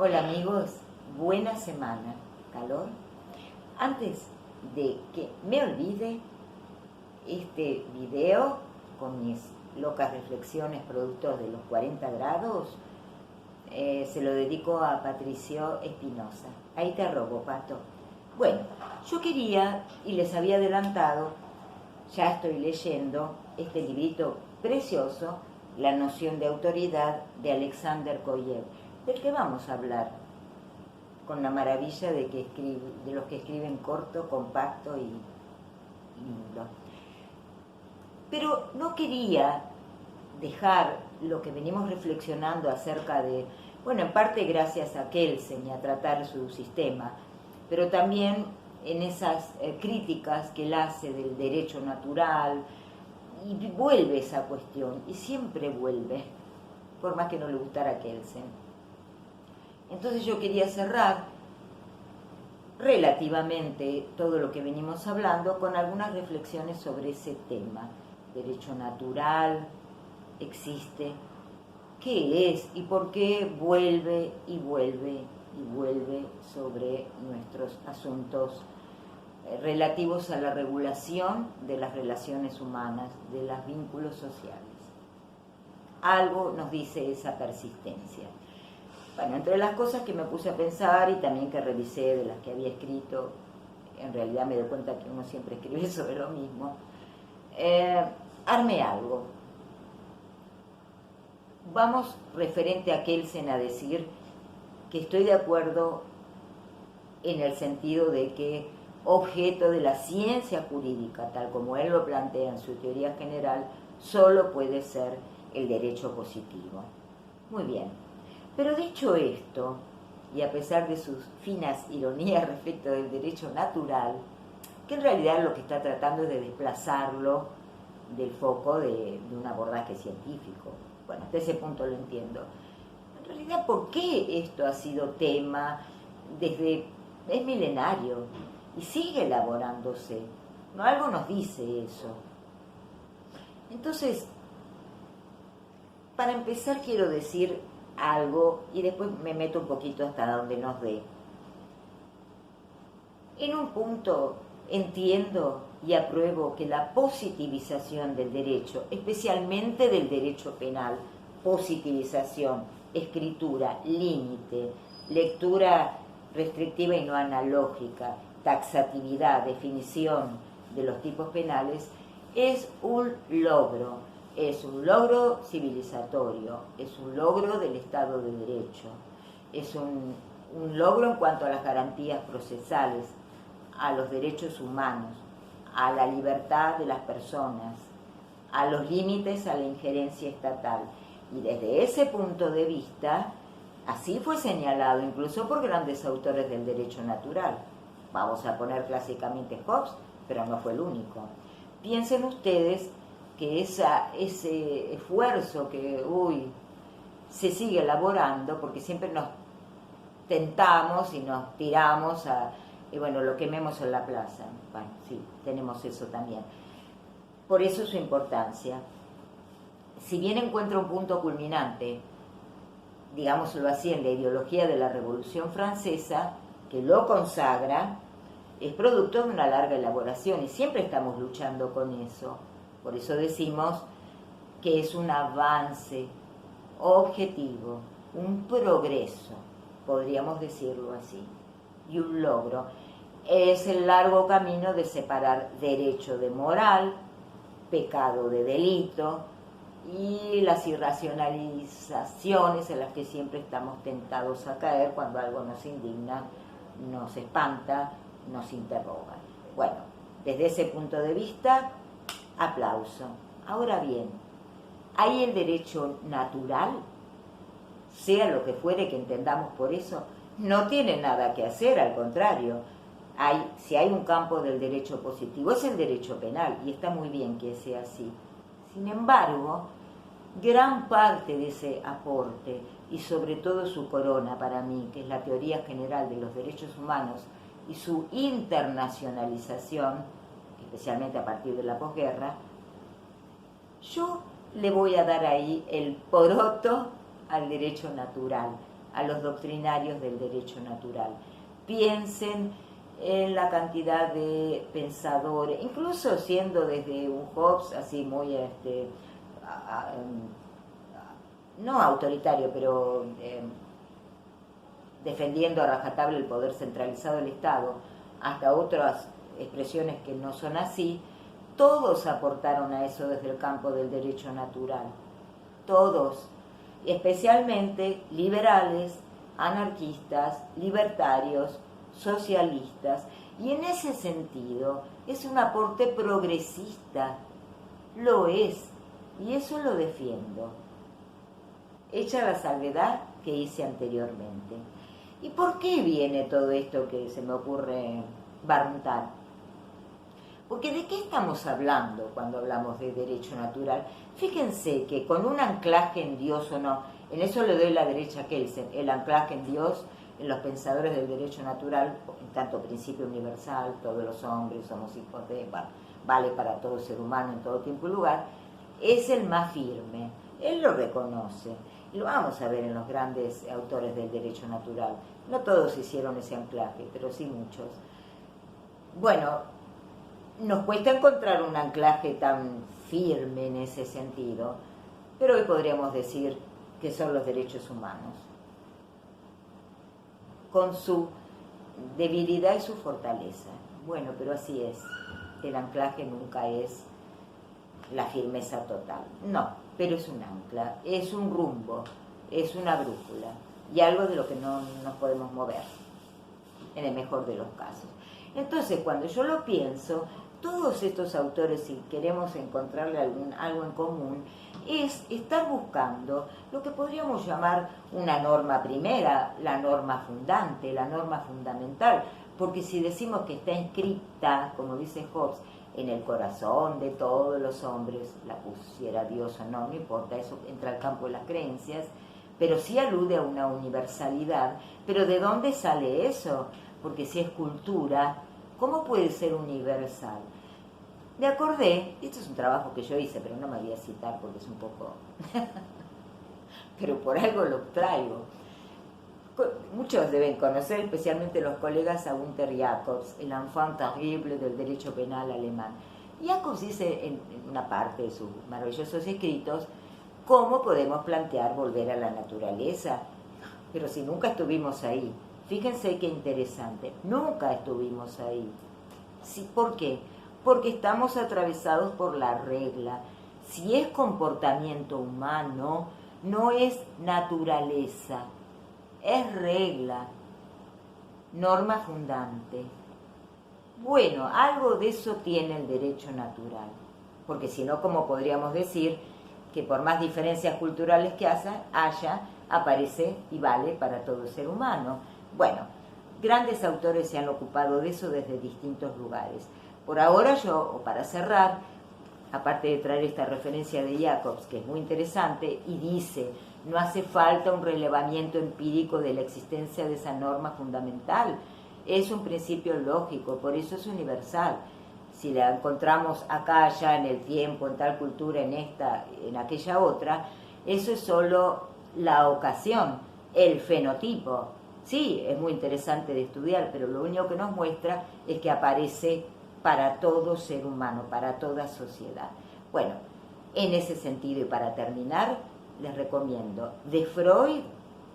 Hola amigos, buena semana, calor. Antes de que me olvide, este video con mis locas reflexiones producto de los 40 grados, se lo dedico a Patricio Espinosa. Ahí te robo, Pato. Bueno, yo quería, y les había adelantado, ya estoy leyendo este librito precioso, La noción de autoridad, de Alexander Koyev, del que vamos a hablar, con la maravilla de los que escriben corto, compacto y lindo. Pero no quería dejar lo que venimos reflexionando acerca de, bueno, en parte gracias a Kelsen y a tratar su sistema, pero también en esas críticas que él hace del derecho natural, y vuelve esa cuestión, y siempre vuelve, por más que no le gustara a Kelsen. Entonces yo quería cerrar relativamente todo lo que venimos hablando con algunas reflexiones sobre ese tema. Derecho natural, existe, qué es y por qué vuelve y vuelve y vuelve sobre nuestros asuntos relativos a la regulación de las relaciones humanas, de los vínculos sociales. Algo nos dice esa persistencia. Bueno, entre las cosas que me puse a pensar y también que revisé de las que había escrito, en realidad me doy cuenta que uno siempre escribe sobre lo mismo, armé algo. Vamos referente a Kelsen a decir que estoy de acuerdo en el sentido de que objeto de la ciencia jurídica, tal como él lo plantea en su teoría general, solo puede ser el derecho positivo. Muy bien. Pero dicho esto, y a pesar de sus finas ironías respecto del derecho natural, que en realidad lo que está tratando es de desplazarlo del foco de un abordaje científico. Bueno, hasta ese punto lo entiendo. En realidad, ¿por qué esto ha sido tema es milenario y sigue elaborándose? No, algo nos dice eso. Entonces, para empezar quiero decir algo y después me meto un poquito hasta donde nos dé. En un punto entiendo y apruebo que la positivización del derecho, especialmente del derecho penal, positivización, escritura, límite, lectura restrictiva y no analógica, taxatividad, definición de los tipos penales, es un logro civilizatorio, es un logro del Estado de Derecho, es un logro en cuanto a las garantías procesales, a los derechos humanos, a la libertad de las personas, a los límites a la injerencia estatal. Y desde ese punto de vista, así fue señalado incluso por grandes autores del derecho natural. Vamos a poner clásicamente Hobbes, pero no fue el único. Piensen ustedes que ese esfuerzo que se sigue elaborando, porque siempre nos tentamos y nos tiramos bueno, lo quememos en la plaza. Bueno, sí, tenemos eso también. Por eso su importancia. Si bien encuentra un punto culminante, digámoslo así, en la ideología de la Revolución Francesa, que lo consagra, es producto de una larga elaboración y siempre estamos luchando con eso. Por eso decimos que es un avance objetivo, un progreso, podríamos decirlo así, y un logro. Es el largo camino de separar derecho de moral, pecado de delito, y las irracionalizaciones en las que siempre estamos tentados a caer cuando algo nos indigna, nos espanta, nos interroga. Bueno, desde ese punto de vista, aplauso. Ahora bien, ¿hay el derecho natural? Sea lo que fuere que entendamos por eso, no tiene nada que hacer, al contrario. Si hay un campo del derecho positivo, es el derecho penal, y está muy bien que sea así. Sin embargo, gran parte de ese aporte, y sobre todo su corona para mí, que es la teoría general de los derechos humanos y su internacionalización, especialmente a partir de la posguerra, yo le voy a dar ahí el poroto al derecho natural, a los doctrinarios del derecho natural. Piensen en la cantidad de pensadores, incluso siendo desde un Hobbes así muy, no autoritario, pero defendiendo a rajatabla el poder centralizado del Estado, hasta otras expresiones que no son así, todos aportaron a eso desde el campo del derecho natural. Todos, especialmente liberales, anarquistas, libertarios, socialistas, y en ese sentido es un aporte progresista, lo es, y eso lo defiendo, hecha la salvedad que hice anteriormente. ¿Y por qué viene todo esto que se me ocurre barruntar? Porque ¿de qué estamos hablando cuando hablamos de derecho natural? Fíjense que con un anclaje en Dios o no, en eso le doy la derecha a Kelsen, el anclaje en Dios, en los pensadores del derecho natural, en tanto principio universal, todos los hombres somos hijos de, vale para todo ser humano en todo tiempo y lugar, es el más firme. Él lo reconoce. Y lo vamos a ver en los grandes autores del derecho natural. No todos hicieron ese anclaje, pero sí muchos. Bueno, nos cuesta encontrar un anclaje tan firme en ese sentido, pero hoy podríamos decir que son los derechos humanos, con su debilidad y su fortaleza. Bueno, pero así es. El anclaje nunca es la firmeza total. No, pero es un ancla, es un rumbo, es una brújula y algo de lo que no nos podemos mover, en el mejor de los casos. Entonces, cuando yo lo pienso, todos estos autores, si queremos encontrarle algo en común, es estar buscando lo que podríamos llamar una norma primera, la norma fundante, la norma fundamental, porque si decimos que está inscrita, como dice Hobbes, en el corazón de todos los hombres, la pusiera Dios o no, no importa, eso entra al campo de las creencias, pero sí alude a una universalidad. ¿Pero de dónde sale eso? Porque si es cultura, ¿cómo puede ser universal? Me acordé, esto es un trabajo que yo hice, pero no me voy a citar porque es un poco... pero por algo lo traigo. Muchos deben conocer, especialmente los colegas, a Günter Jacobs, el enfant terrible del derecho penal alemán. Jacobs dice en una parte de sus maravillosos escritos cómo podemos plantear volver a la naturaleza. Pero si nunca estuvimos ahí, fíjense qué interesante, nunca estuvimos ahí. ¿Sí? ¿Por qué? Porque estamos atravesados por la regla. Si es comportamiento humano, no es naturaleza. Es regla, norma fundante. Bueno, algo de eso tiene el derecho natural, porque si no, ¿cómo podríamos decir que por más diferencias culturales que haya, aparece y vale para todo ser humano? Bueno, grandes autores se han ocupado de eso desde distintos lugares. Por ahora yo, o para cerrar, aparte de traer esta referencia de Jacobs, que es muy interesante, y dice... No hace falta un relevamiento empírico de la existencia de esa norma fundamental. Es un principio lógico, por eso es universal. Si la encontramos acá, allá, en el tiempo, en tal cultura, en esta, en aquella otra, eso es solo la ocasión, el fenotipo. Sí, es muy interesante de estudiar, pero lo único que nos muestra es que aparece para todo ser humano, para toda sociedad. Bueno, en ese sentido, y para terminar, les recomiendo de Freud,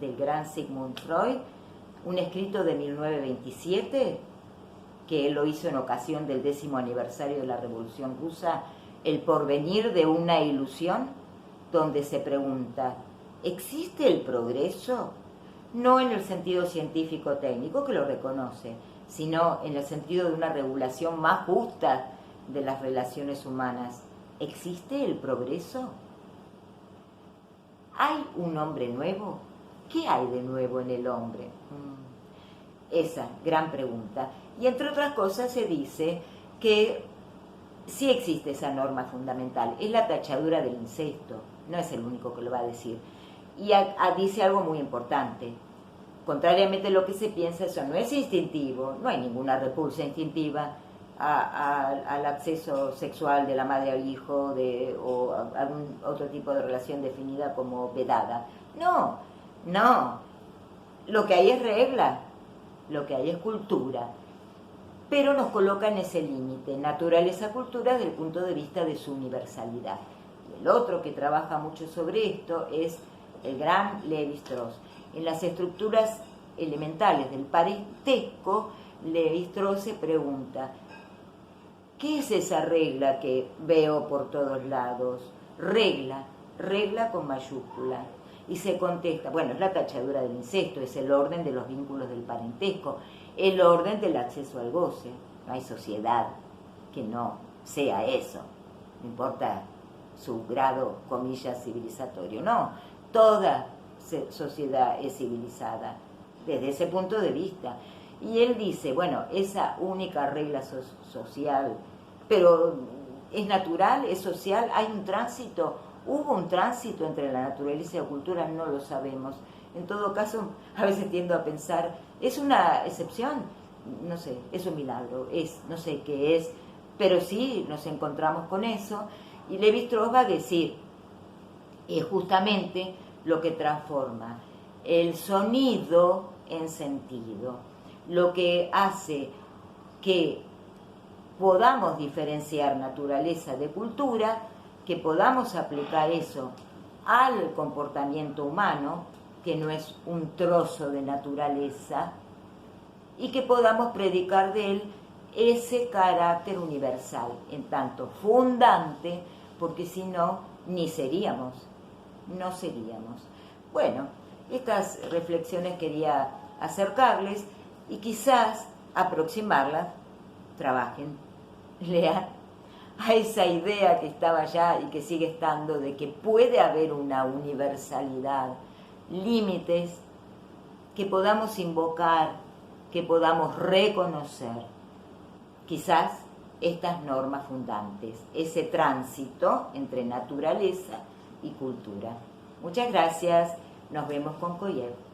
del gran Sigmund Freud, un escrito de 1927, que él lo hizo en ocasión del 10º aniversario de la Revolución Rusa, El porvenir de una ilusión, donde se pregunta, ¿existe el progreso? No en el sentido científico-técnico, que lo reconoce, sino en el sentido de una regulación más justa de las relaciones humanas. ¿Existe el progreso? ¿Hay un hombre nuevo? ¿Qué hay de nuevo en el hombre? Esa gran pregunta. Y entre otras cosas se dice que sí existe esa norma fundamental. Es la tachadura del incesto. No es el único que lo va a decir. Y dice algo muy importante. Contrariamente a lo que se piensa, eso no es instintivo. No hay ninguna repulsa instintiva al acceso sexual de la madre al hijo o algún otro tipo de relación definida como vedada. No, lo que hay es regla, lo que hay es cultura, pero nos coloca en ese límite, naturaleza-cultura, desde el punto de vista de su universalidad. El otro que trabaja mucho sobre esto es el gran Lévi-Strauss. En las estructuras elementales del parentesco, Lévi-Strauss se pregunta: ¿qué es esa regla que veo por todos lados? Regla, regla con mayúscula. Y se contesta, bueno, es la tachadura del incesto, es el orden de los vínculos del parentesco, el orden del acceso al goce. No hay sociedad que no sea eso, no importa su grado, comillas, civilizatorio. No, toda sociedad es civilizada desde ese punto de vista. Y él dice, bueno, esa única regla social, pero es natural, es social, hay un tránsito. ¿Hubo un tránsito entre la naturaleza y la cultura? No lo sabemos. En todo caso, a veces tiendo a pensar, ¿es una excepción? No sé, es un milagro, no sé qué es, pero sí nos encontramos con eso. Y Lévi-Strauss va a decir, es justamente lo que transforma el sonido en sentido, lo que hace que podamos diferenciar naturaleza de cultura, que podamos aplicar eso al comportamiento humano, que no es un trozo de naturaleza, y que podamos predicar de él ese carácter universal, en tanto fundante, porque si no, no seríamos. Bueno, estas reflexiones quería acercarles y quizás aproximarlas, trabajen, lean, a esa idea que estaba ya y que sigue estando de que puede haber una universalidad, límites que podamos invocar, que podamos reconocer, quizás estas normas fundantes, ese tránsito entre naturaleza y cultura. Muchas gracias, nos vemos con COIEP.